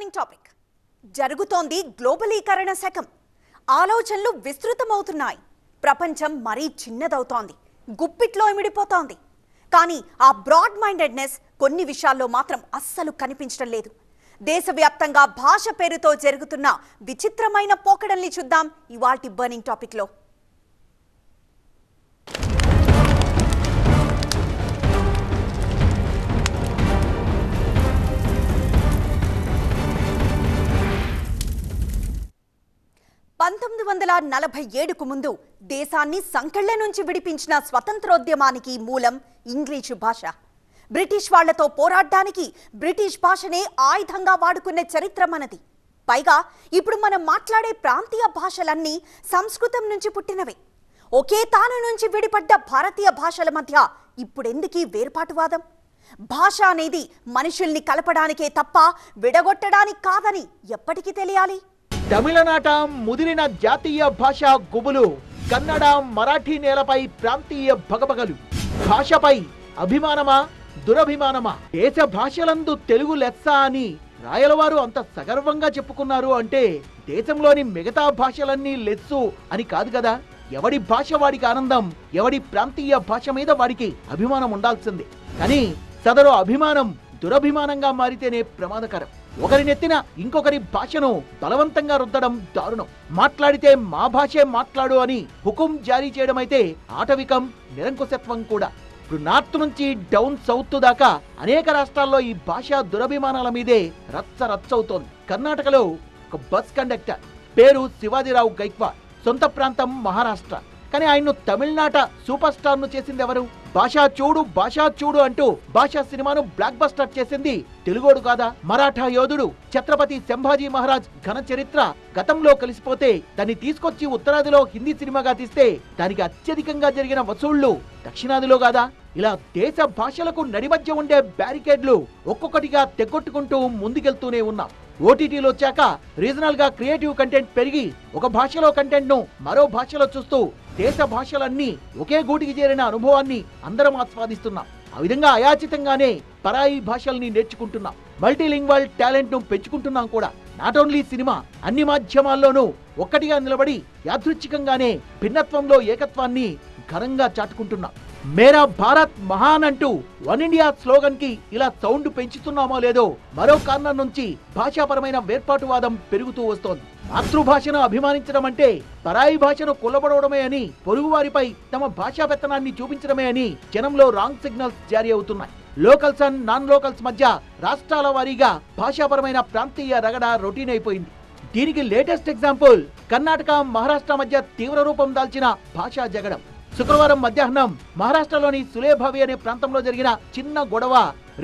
Burning topic జరుగుతోంది గ్లోబలీకరణ శకం. ఆలోచనలు విస్తృతమవుతున్నాయి. ప్రపంచం మరీ చిన్నదవుతోంది, గుప్పిట్లో ఇమిడిపోతోంది. కానీ ఆ బ్రాడ్ మైండెడ్నెస్ కొన్ని విషయాల్లో మాత్రం అస్సలు కనిపించడం లేదు. దేశవ్యాప్తంగా భాష పేరుతో జరుగుతున్న విచిత్రమైన పోకడల్ని చూద్దాం ఇవాల్టి బర్నింగ్ టాపిక్లో. పంతొమ్మిది 1947కు ముందు దేశాన్ని సంకెళ్ల నుంచి విడిపించిన స్వతంత్రోద్యమానికి మూలం ఇంగ్లీషు భాష. బ్రిటిష్ వాళ్లతో పోరాడడానికి బ్రిటిష్ భాషనే ఆయుధంగా వాడుకునే చరిత్ర మనది. పైగా ఇప్పుడు మనం మాట్లాడే ప్రాంతీయ భాషలన్నీ సంస్కృతం నుంచి పుట్టినవే. ఒకే తాను నుంచి విడిపడ్డ భారతీయ భాషల మధ్య ఇప్పుడెందుకీ వేర్పాటువాదం? భాష అనేది మనుషుల్ని కలపడానికే తప్ప విడగొట్టడానికి కాదని ఎప్పటికీ తెలియాలి. తమిళనాట ముదిరిన జాతీయ భాష గుబులు, కన్నడ మరాఠీ నేలపై ప్రాంతీయ భగభగలు. భాషపై అభిమానమా దురభిమానమా? దేశ భాషలందు తెలుగు లెస్స అని రాయలవారు అంత సగర్వంగా చెప్పుకున్నారు అంటే దేశంలోని మిగతా భాషలన్నీ లెస్సు అని కాదు కదా. ఎవడి భాష వాడికి ఆనందం, ఎవడి ప్రాంతీయ భాష మీద వాడికి అభిమానం ఉండాల్సిందే. కానీ సదరు అభిమానం దురభిమానంగా మారితేనే ప్రమాదకరం. ఒకరి నెత్తిన ఇంకొకరి భాషను బలవంతంగా రుద్దడం దారుణం. మాట్లాడితే మా భాషే మాట్లాడు అని హుకుం జారీ చేయడం అయితే ఆటవికం, నిరంకుశత్వం కూడా. ఇప్పుడు నార్త్ నుంచి డౌన్ సౌత్ దాకా అనేక రాష్ట్రాల్లో ఈ భాషా దురభిమానాల మీదే రచ్చరచ్చవుతోంది. కర్ణాటకలో ఒక బస్ కండక్టర్ పేరు శివాజీరావు గైక్వాడ్, సొంత ప్రాంతం మహారాష్ట్ర. కానీ ఆయన్ను తమిళనాట సూపర్ స్టార్ ను చేసింది ఎవరు? భాషా చూడు అంటూ భాషా సినిమాను బ్లాక్ బస్టర్ చేసింది తెలుగోడు కాదా? మరాఠా యోధుడు ఛత్రపతి సంభాజీ మహారాజ్ ఘన చరిత్ర గతంలో కలిసిపోతే దాన్ని తీసుకొచ్చి ఉత్తరాదిలో హిందీ సినిమాగా తీస్తే దానికి అత్యధికంగా జరిగిన వసూళ్లు దక్షిణాదిలో కాదా? ఇలా దేశ భాషలకు నడిమధ్య ఉండే బ్యారికేడ్లు ఒక్కొక్కటిగా తెగొట్టుకుంటూ ముందుకెళ్తూనే ఉన్నాం. ఓటీటీలో వచ్చాక రీజనల్ గా క్రియేటివ్ కంటెంట్ పెరిగి ఒక భాషలో కంటెంట్ ను మరో భాషలో చూస్తూ దేశ భాషలన్నీ ఒకే గూటికి చేరిన అనుభవాన్ని అందరం ఆస్వాదిస్తున్నాం. ఆ విధంగా అయాచితంగానే పరాయి భాషల్ని నేర్చుకుంటున్నాం. మల్టీలింగ్వల్ టాలెంట్ ను పెంచుకుంటున్నాం కూడా. నాట్ ఓన్లీ సినిమా, అన్ని మాధ్యమాల్లోనూ ఒక్కటిగా నిలబడి యాదృచ్ఛికంగానే భిన్నత్వంలో ఏకత్వాన్ని ఘనంగా చాటుకుంటున్నాం. మేరా భారత్ మహాన్ అంటూ వన్ ఇండియా స్లోగన్ కి ఇలా సౌండ్ పెంచుతున్నామో లేదో మరో కారణం నుంచి భాషాపరమైన వేర్పాటువాదం పెరుగుతూ వస్తోంది. మాతృభాషను అభిమానించడం అంటే పరాయి భాషను కొల్లబడవడమే అని, పొరుగువారిపై తమ భాషా పెత్తనాన్ని చూపించడమే అని జనంలో రాంగ్ సిగ్నల్స్ జారీ అవుతున్నాయి. లోకల్స్ అండ్ నాన్ లోకల్స్ మధ్య రాష్ట్రాల వారీగా భాషాపరమైన ప్రాంతీయ రగడ రొటీన్ అయిపోయింది. దీనికి లేటెస్ట్ ఎగ్జాంపుల్ కర్ణాటక మహారాష్ట్ర మధ్య తీవ్ర రూపం దాల్చిన భాషా జగడం. శుక్రవారం మధ్యాహ్నం మహారాష్ట్రలోని సులేభావి అనే ప్రాంతంలో జరిగిన చిన్న గొడవ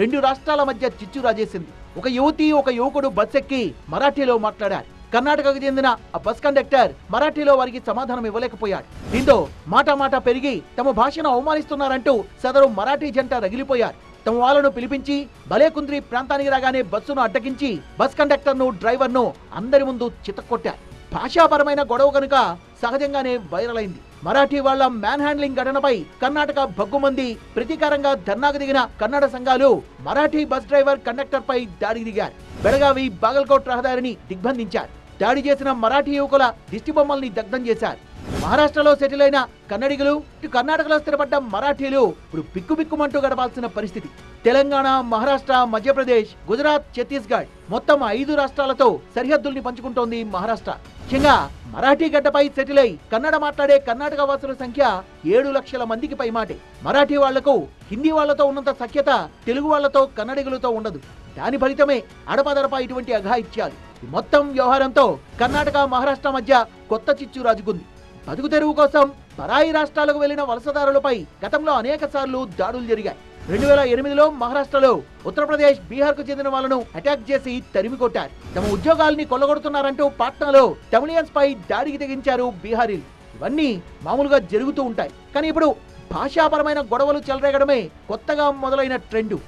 రెండు రాష్ట్రాల మధ్య చిచ్చు రాజేసింది. ఒక యువతి, ఒక యువకుడు బస్ ఎక్కి మరాఠీలో మాట్లాడారు. కర్ణాటకకు చెందిన ఆ బస్ కండక్టర్ మరాఠీలో వారికి సమాధానం ఇవ్వలేకపోయాడు. దీంతో మాట పెరిగి తమ భాషను అవమానిస్తున్నారంటూ సదరు మరాఠీ జంట రగిలిపోయారు. తమ వాళ్ళను పిలిపించి బలేకుంద్రి ప్రాంతానికి రాగానే బస్సును అడ్డగించి బస్ కండక్టర్ను, డ్రైవర్ను అందరి ముందు చితక్కొట్టారు. భాషాపరమైన గొడవ కనుక సహజంగానే వైరల్ అయింది. మరాఠీ వాళ్ల మ్యాన్ హ్యాండ్లింగ్ ఘటనపై కర్ణాటక భగ్గుమంది ప్రతీకారంగా ధర్నాకు దిగిన కన్నడ సంఘాలు మరాఠీ బస్ డ్రైవర్, కండక్టర్ పై దాడికి దిగారు. బెళగావి బాగల్కోట్ రహదారిని దిగ్బంధించారు. దాడి చేసిన మరాఠీ యువకుల దిష్టిబొమ్మల్ని దగ్ధం చేశారు. మహారాష్ట్రలో సెటిల్ అయిన కన్నడిగులు, ఇటు కర్ణాటకలో స్థిరపడ్డ మరాఠీలు ఇప్పుడు బిక్కుబిక్కుమంటూ గడపాల్సిన పరిస్థితి. తెలంగాణ, మహారాష్ట్ర, మధ్యప్రదేశ్, గుజరాత్, ఛత్తీస్గఢ్ మొత్తం 5 రాష్ట్రాలతో సరిహద్దుల్ని పంచుకుంటోంది మహారాష్ట్ర. ముఖ్యంగా మరాఠీ గడ్డపై సెటిల్ అయి కన్నడ మాట్లాడే కర్ణాటక వాసుల సంఖ్య 7 లక్షల మందికి పైమాటే. మరాఠీ వాళ్లకు హిందీ వాళ్లతో ఉన్నంత సఖ్యత తెలుగు వాళ్లతో, కన్నడిగులతో ఉండదు. దాని ఫలితమే అడపదడప ఇటువంటి అఘాయిత్యాలు. ఈ మొత్తం వ్యవహారంతో కర్ణాటక, మహారాష్ట్ర మధ్య కొత్త చిచ్చు రాజుకుంది. బతుకు తెరువు కోసం పరాయి రాష్ట్రాలకు వెళ్లిన వలసదారులపై గతంలో అనేక సార్లు దాడులు జరిగాయి. 2008లో మహారాష్ట్రలో ఉత్తరప్రదేశ్, బీహార్ కు చెందిన వాళ్ళను అటాక్ చేసి తరిమి కొట్టారు. తమ ఉద్యోగాల్ని కొల్లగొడుతున్నారంటూ పాట్నాలో తమిళియన్స్ పై దాడికి తెగించారు బీహారీలు. ఇవన్నీ మామూలుగా జరుగుతూ ఉంటాయి. కానీ ఇప్పుడు భాషాపరమైన గొడవలు చెలరేగడమే కొత్తగా మొదలైన ట్రెండు.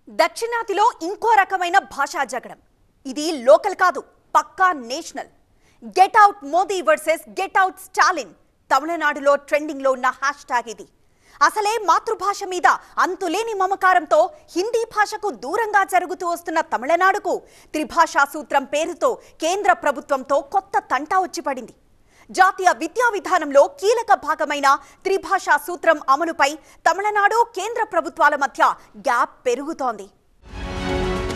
దక్షిణాదిలో ఇంకో రకమైన భాషా జగడం. ఇది లోకల్ కాదు, పక్కా national. Get out Modi versus get out Stalin తమిళనాడులో ట్రెండింగ్ లో ఉన్న హ్యాష్ ట్యాగ్ ఇది. అసలే మాతృభాష మీద అంతులేని మమకారంతో హిందీ భాషకు దూరంగా జరుగుతూ వస్తున్న తమిళనాడుకు త్రిభాషా సూత్రం పేరుతో కేంద్ర ప్రభుత్వంతో కొత్త తంటా వచ్చిపడింది. జాతీయ విద్యా విధానంలో కీలక భాగమైన త్రిభాషా సూత్రం అమలుపై తమిళనాడు కేంద్ర ప్రభుత్వాల మధ్య గ్యాప్ పెరుగుతోంది.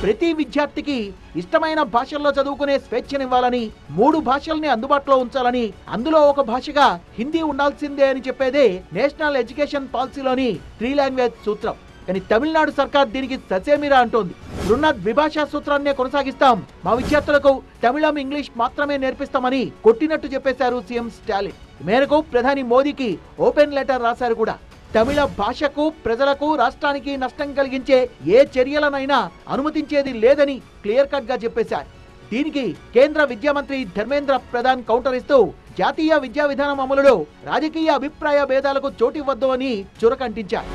ప్రతి విద్యార్థికి ఇష్టమైన భాషల్లో చదువుకునే స్వేచ్ఛనివ్వాలని, 3 భాషల్ని అందుబాటులో ఉంచాలని, అందులో ఒక భాషగా హిందీ ఉండాల్సిందే అని చెప్పేదే నేషనల్ ఎడ్యుకేషన్ పాలసీలోని 3 లాంగ్వేజ్ సూత్రం. కానీ తమిళనాడు సర్కార్ దీనికి ససేమిరా అంటోంది. ఇప్పుడున్న ద్విభాషా సూత్రాన్నే కొనసాగిస్తాం, మా విద్యార్థులకు తమిళం, ఇంగ్లీష్ మాత్రమే నేర్పిస్తామని కొట్టినట్టు చెప్పేశారు సీఎం స్టాలిన్. ఈ మేరకు ప్రధాని మోదీకి ఓపెన్ లెటర్ రాశారు కూడా. తమిళ భాషకు, ప్రజలకు, రాష్ట్రానికి నష్టం కలిగించే ఏ చర్యలనైనా అనుమతించేది లేదని క్లియర్ కట్ గా చెప్పేశారు. దీనికి కేంద్ర విద్యా మంత్రి ధర్మేంద్ర ప్రధాన్ కౌంటర్ ఇస్తూ జాతీయ విద్యా విధానం అమలులో రాజకీయ అభిప్రాయ భేదాలకు చోటివ్వద్దు అని చురకంటించారు.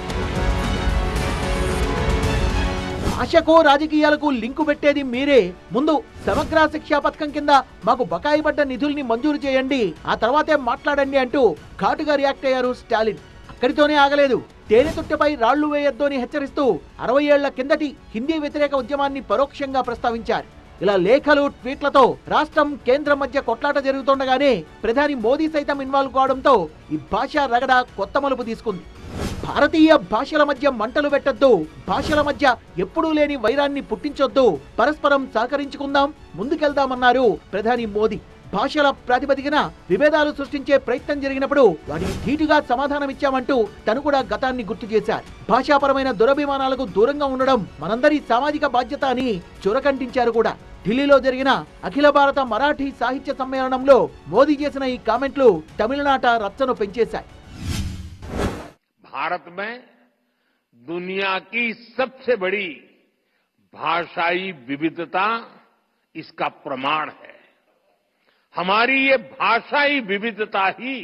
భాషకు, రాజకీయాలకు లింకు పెట్టేది మీరే. ముందు సమగ్ర శిక్షా పథకం కింద మాకు బకాయి పడ్డ నిధుల్ని మంజూరు చేయండి, ఆ తర్వాతే మాట్లాడండి అంటూ ఘాటుగా రియాక్ట్ అయ్యారు స్టాలిన్. అక్కడితోనే ఆగలేదు. తేనెతుట్టెపై రాళ్లు వేయొద్దు అని హెచ్చరిస్తూ 60 ఏళ్ల కిందటి హిందీ వ్యతిరేక ఉద్యమాన్ని పరోక్షంగా ప్రస్తావించారు. ఇలా లేఖలు, ట్వీట్లతో రాష్ట్రం, కేంద్రం మధ్య కొట్లాట జరుగుతుండగానే ప్రధాని మోదీ సైతం ఇన్వాల్వ్ కావడంతో ఈ భాషా రగడ కొత్త మలుపు తీసుకుంది. భారతీయ భాషల మధ్య మంటలు పెట్టొద్దు, భాషల మధ్య ఎప్పుడూ లేని వైరాన్ని పుట్టించొద్దు, పరస్పరం సహకరించుకుందాం, ముందుకెళ్దామన్నారు ప్రధాని మోదీ. భాషల ప్రాతిపదికన విభేదాలు సృష్టించే ప్రయత్నం జరిగినప్పుడు వాటికి ధీటుగా సమాధానమిచ్చామంటూ తను కూడా గతాన్ని గుర్తు చేశారు. భాషాపరమైన దురభిమానాలకు దూరంగా ఉండడం మనందరి సామాజిక బాధ్యత అని చురకంటించారు కూడా. ఢిల్లీలో జరిగిన అఖిల భారత మరాఠీ సాహిత్య సమ్మేళనంలో మోదీ చేసిన ఈ కామెంట్లు తమిళనాట రచ్చను పెంచేశాయి. भारत में दुनिया की सबसे बड़ी भाषाई विविधता इसका प्रमाण है. हमारी ये भाषाई विविधता ही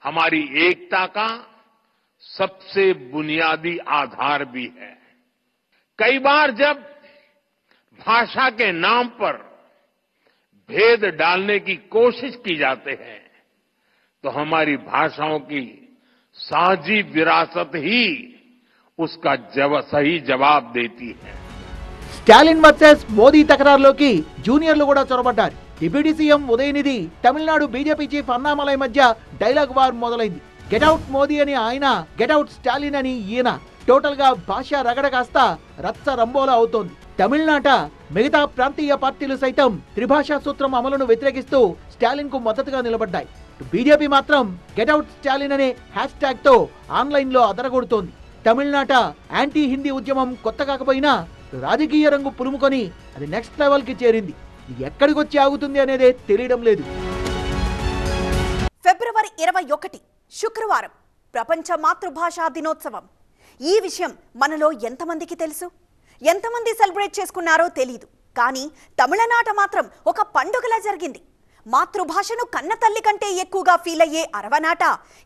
हमारी एकता का सबसे बुनियादी आधार भी है. कई बार जब भाषा के नाम पर भेद डालने की कोशिश की जाते हैं तो हमारी भाषाओं की साझी विरासत ही उसका सही जवाब देती है. స్టాలిన్ వర్సెస్ మోదీ తకరార్లోకి జూనియర్లు కూడా చొరబడ్డారు. Deputy CM Udayanidhi, Tamil Nadu BJP chief Annamalai మధ్య డైలాగ్ వార్ మొదలైంది. గెట్అవుట్ మోదీ అని ఆయన, గెట్అవుట్ స్టాలిన్ అని ఈయన. టోటల్ గా భాష రగడ కాస్త రచ్చ రంబోలా అవుతోంది. తమిళనాట మిగతా ప్రాంతీయ పార్టీలు సైతం త్రిభాషా సూత్రం అమలును వ్యతిరేకిస్తూ స్టాలిన్ కు మద్దతుగా నిలబడ్డాయి. బీజేపీ మాత్రం గెట్అవుట్ స్టాలిన్ అనే హ్యాష్ ట్యాగ్ తో ఆన్లైన్ లో అదరగొడుతోంది. తమిళనాట యాంటీ హిందీ ఉద్యమం కొత్త కాకపోయినా రాజకీయ రంగు పులుముకొని అది నెక్స్ట్ లెవెల్ కి చేరింది. ఎక్కడికొచ్చి ఆగుతుంది అనేదే తెలియడం లేదు. ఫిబ్రవరి 21 శుక్రవారం ప్రపంచ మాతృభాషా దినోత్సవం. ఈ విషయం మనలో ఎంతమందికి తెలుసు? ఎంతమంది సెలబ్రేట్ చేసుకున్నారో తెలీదు. కానీ తమిళనాట మాత్రం ఒక పండుగలా జరిగింది. మాతృభాషను కన్న తల్లి కంటే ఎక్కువగా ఫీల్ అయ్యే అరవనాట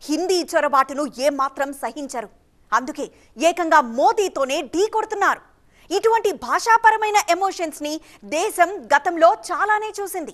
హిందీ చొరబాటును ఏమాత్రం సహించరు. అందుకే ఏకంగా మోదీతోనే ఢీ కొడుతున్నారు. ఇటువంటి భాషాపరమైన ఎమోషన్స్ ని దేశం గతంలో చాలానే చూసింది.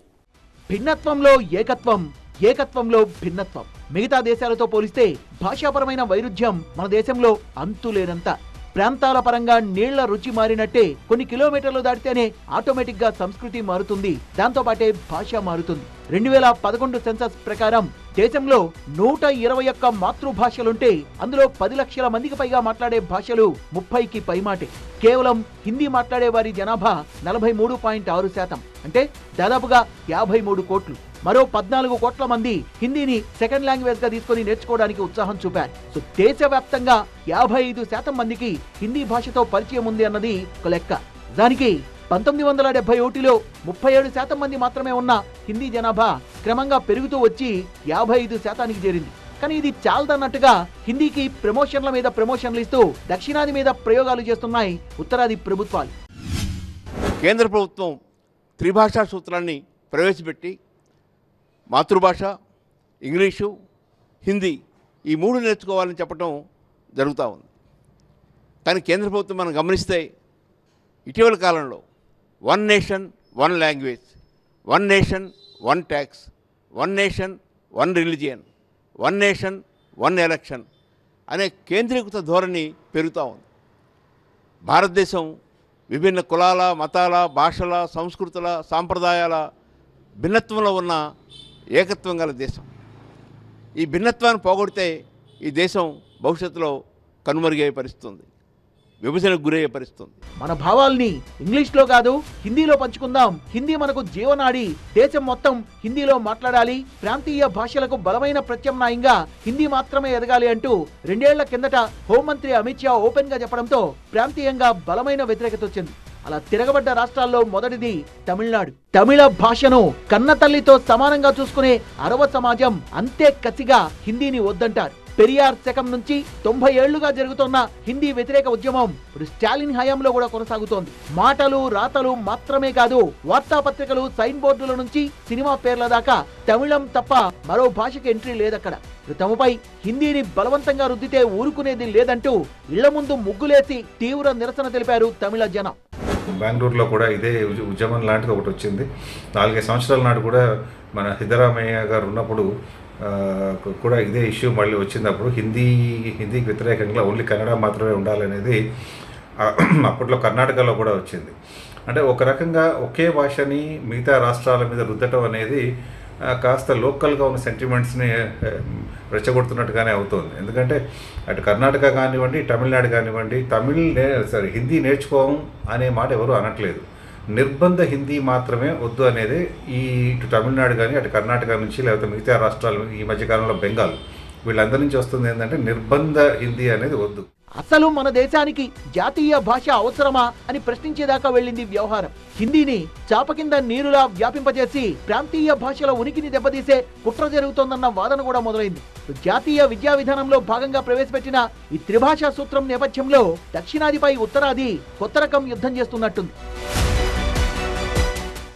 భిన్నత్వంలో ఏకత్వం, ఏకత్వంలో భిన్నత్వం. మిగతా దేశాలతో పోలిస్తే భాషాపరమైన వైరుధ్యం మన దేశంలో అంతులేనంత. ప్రాంతాల పరంగా నీళ్ల రుచి మారినట్టే కొన్ని కిలోమీటర్లు దాటితేనే ఆటోమేటిక్ గా సంస్కృతి మారుతుంది, దాంతో పాటే భాష మారుతుంది. 2011 సెన్సస్ ప్రకారం దేశంలో 121 మాతృభాషలుంటే అందులో 10 లక్షల మందికి పైగా మాట్లాడే భాషలు 30కి పైమాటే. కేవలం హిందీ మాట్లాడే వారి జనాభా 43.6%, అంటే దాదాపుగా 53 కోట్లు. మరో 14 కోట్ల మంది హిందీని సెకండ్ లాంగ్వేజ్ గా తీసుకుని నేర్చుకోవడానికి ఉత్సాహం చూపారు. సో దేశవ్యాప్తంగా 55% మందికి హిందీ భాషతో పరిచయం ఉంది అన్నది ఒక లెక్క. దానికి 1971లో 37% మంది మాత్రమే ఉన్న హిందీ జనాభా క్రమంగా పెరుగుతూ వచ్చి 55%కి చేరింది. కానీ ఇది చాలదన్నట్టుగా హిందీకి ప్రమోషన్ల మీద ప్రమోషన్లు ఇస్తూ దక్షిణాది మీద ప్రయోగాలు చేస్తున్నాయి ఉత్తరాది ప్రభుత్వాలు. కేంద్ర ప్రభుత్వం త్రిభాషా సూత్రాన్ని ప్రవేశపెట్టి మాతృభాష, ఇంగ్లీషు, హిందీ ఈ 3 నేర్చుకోవాలని చెప్పడం జరుగుతూ ఉంది. కానీ కేంద్ర ప్రభుత్వం మనం గమనిస్తే ఇటీవల కాలంలో 1 nation 1 language, 1 nation 1 tax, 1 nation 1 religion, 1 nation 1 election అనే కేంద్రీకృత ధోరణి పెరుగుతూ ఉంది. భారతదేశం విభిన్న కులాల, మతాల, భాషల, సంస్కృతుల, సాంప్రదాయాల భిన్నత్వంలో ఉన్న ఏకత్వం గల దేశం. ఈ భిన్నత్వాన్ని పోగొడితే ఈ దేశం భవిష్యత్తులో కనుమరుగయ్యే పరిస్థితుంది, విభజనకు గురయ్యే పరిస్థితుంది. మన భావాల్ని ఇంగ్లీష్లో కాదు హిందీలో పంచుకుందాం. హిందీ మనకు జీవనాడి. దేశం మొత్తం హిందీలో మాట్లాడాలి. ప్రాంతీయ భాషలకు బలమైన ప్రత్యామ్నాయంగా హిందీ మాత్రమే ఎదగాలి అంటూ 2 ఏళ్ల కిందట హోంమంత్రి అమిత్ షా ఓపెన్ గా చెప్పడంతో ప్రాంతీయంగా బలమైన వ్యతిరేకత వచ్చింది. అలా తిరగబడ్డ రాష్ట్రాల్లో మొదటిది తమిళనాడు. తమిళ భాషను కన్నతల్లితో సమానంగా చూసుకునే అరవ సమాజం అంతే కసిగా హిందీని వద్దంటారు. పెరియార్ శకం నుంచి 90 ఏళ్లుగా జరుగుతున్న హిందీ వ్యతిరేక ఉద్యమం ఇప్పుడు స్టాలిన్ హయాంలో కూడా కొనసాగుతోంది. మాటలు, రాతలు మాత్రమే కాదు, వార్తాపత్రికలు, సైన్ బోర్డుల నుంచి సినిమా పేర్ల దాకా తమిళం తప్ప మరో భాషకి ఎంట్రీ లేదక్కడ. తమపై హిందీని బలవంతంగా రుద్దితే ఊరుకునేది లేదంటూ ఇళ్ల ముందు ముగ్గులేసి తీవ్ర నిరసన తెలిపారు తమిళ జనం. బెంగళూరులో కూడా ఇదే ఉద్యమం లాంటిది ఒకటి వచ్చింది. 4 సంవత్సరాల నాడు కూడా మన సిద్ధరామయ్య గారు ఉన్నప్పుడు కూడా ఇదే ఇష్యూ మళ్ళీ వచ్చినప్పుడు హిందీకి వ్యతిరేకంగా ఓన్లీ కన్నడ మాత్రమే ఉండాలనేది అప్పట్లో కర్ణాటకలో కూడా వచ్చింది. అంటే ఒక రకంగా ఒకే భాషని మిగతా రాష్ట్రాల మీద రుద్దటం అనేది కాస్త లోకల్గా ఉన్న సెంటిమెంట్స్ని రెచ్చగొడుతున్నట్టుగానే అవుతుంది. ఎందుకంటే అటు కర్ణాటక కానివ్వండి, తమిళనాడు కానివ్వండి, హిందీ నేర్చుకోం అనే మాట ఎవరు అనట్లేదు. నిర్బంధ హిందీ మాత్రమే వద్దు అనేది ఇటు తమిళనాడు కానీ అటు కర్ణాటక నుంచి లేకపోతే మిగతా రాష్ట్రాలు, ఈ మధ్యకాలంలో బెంగాల్, వీళ్ళందరి నుంచి వస్తుంది ఏంటంటే నిర్బంధ హిందీ అనేది వద్దు. అసలు మన దేశానికి జాతీయ భాష అవసరమా అని ప్రశ్నించేదాకా వెళ్ళింది వ్యవహారం. హిందీని చాప కింద నీరులా వ్యాపింపజేసి ప్రాంతీయ భాషల ఉనికిని దెబ్బతీసే కుట్ర జరుగుతోందన్న వాదన కూడా మొదలైంది. జాతీయ విద్యా విధానంలో భాగంగా ప్రవేశపెట్టిన ఈ త్రిభాషా సూత్రం నేపథ్యంలో దక్షిణాదిపై ఉత్తరాది కొత్త రకం యుద్ధం చేస్తున్నట్టుంది.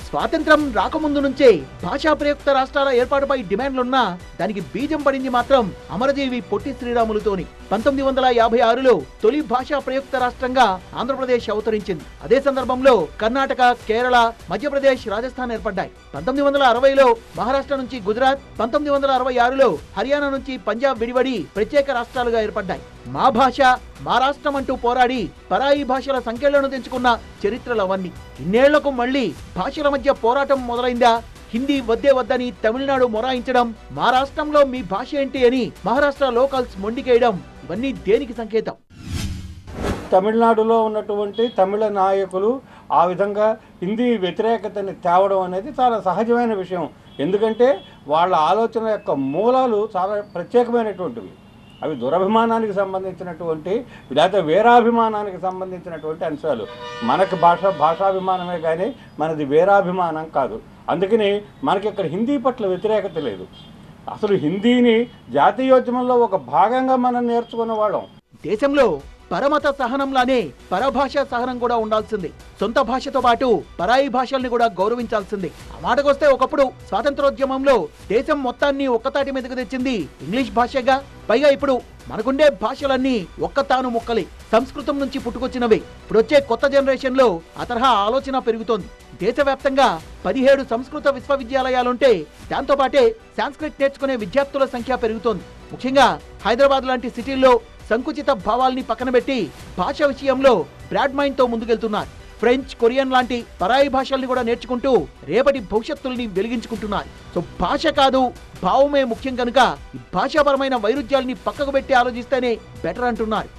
స్వాతంత్రం రాకముందు నుంచే భాషా ప్రయుక్త రాష్ట్రాల ఏర్పాటుపై డిమాండ్లున్నా దానికి బీజం పడింది మాత్రం అమరజీవి పొట్టి శ్రీరాములుతోని. 1956లో తొలి భాషా ప్రయుక్త రాష్ట్రంగా ఆంధ్రప్రదేశ్ అవతరించింది. అదే సందర్భంలో కర్ణాటక, కేరళ, మధ్యప్రదేశ్, రాజస్థాన్ ఏర్పడ్డాయి. 1960లో మహారాష్ట్ర నుంచి గుజరాత్, 1966లో హర్యానా నుంచి పంజాబ్ విడివడి ప్రత్యేక రాష్ట్రాలుగా ఏర్పడ్డాయి. మా భాష, మా రాష్ట్రం అంటూ పోరాడి పరాయి భాషల సంఖ్యలను తెంచుకున్న చరిత్రలు అవన్నీ. ఇన్నేళ్లకు మళ్లీ భాషల మధ్య పోరాటం మొదలైందా? హిందీ వద్దే వద్దని తమిళనాడు మొరాయించడం, మా రాష్ట్రంలో మీ భాష ఏంటి అని మహారాష్ట్ర లోకల్స్ మొండికేయడం, ఇవన్నీ దేనికి సంకేతం? తమిళనాడులో ఉన్నటువంటి తమిళ నాయకులు ఆ విధంగా హిందీ వ్యతిరేకతని తేవడం అనేది చాలా సహజమైన విషయం. ఎందుకంటే వాళ్ళ ఆలోచన యొక్క మూలాలు చాలా ప్రత్యేకమైనటువంటివి. అవి దురభిమానానికి సంబంధించినటువంటి లేదా వేరాభిమానానికి సంబంధించినటువంటి అంశాలు. మనకి భాషాభిమానమే కానీ మనది వేరాభిమానం కాదు. అందుకని మనకి ఇక్కడ హిందీ పట్ల వ్యతిరేకత లేదు. అసలు హిందీని జాతీయోద్యమంలో ఒక భాగంగా మనం నేర్చుకున్న వాళ్ళం. దేశంలో పరమత సహనంలానే పరభాష సహనం కూడా ఉండాల్సింది. సొంత భాషతో పాటు పరాయి భాషల్ని కూడా గౌరవించాల్సింది. ఆ మాటకొస్తే ఒకప్పుడు స్వాతంత్రోద్యమంలో దేశం మొత్తాన్ని ఒక్కతాటి మీదకు తెచ్చింది ఇంగ్లీష్ భాషగా. పైగా ఇప్పుడు మనకుండే భాషలన్నీ ఒక్కతాను ముక్కలే, సంస్కృతం నుంచి పుట్టుకొచ్చినవే. ఇప్పుడు వచ్చే కొత్త జనరేషన్ లో ఆ తరహా ఆలోచన పెరుగుతోంది. దేశవ్యాప్తంగా 17 సంస్కృత విశ్వవిద్యాలయాలుంటే దాంతో పాటే సాంస్క్రిట్ నేర్చుకునే విద్యార్థుల సంఖ్య పెరుగుతోంది. ముఖ్యంగా హైదరాబాద్ లాంటి సిటీల్లో సంకుచిత భావాల్ని పక్కన పెట్టి భాష విషయంలో బ్రాడ్ మైండ్ తో ముందుకెళ్తున్నారు. ఫ్రెంచ్, కొరియన్ లాంటి పరాయి భాషల్ని కూడా నేర్చుకుంటూ రేపటి భవిష్యత్తుల్ని వెలిగించుకుంటున్నారు. సో భాష కాదు, భావమే ముఖ్యం కనుక ఈ భాషాపరమైన వైరుధ్యాల్ని పక్కకు పెట్టి ఆలోచిస్తేనే బెటర్ అంటున్నారు.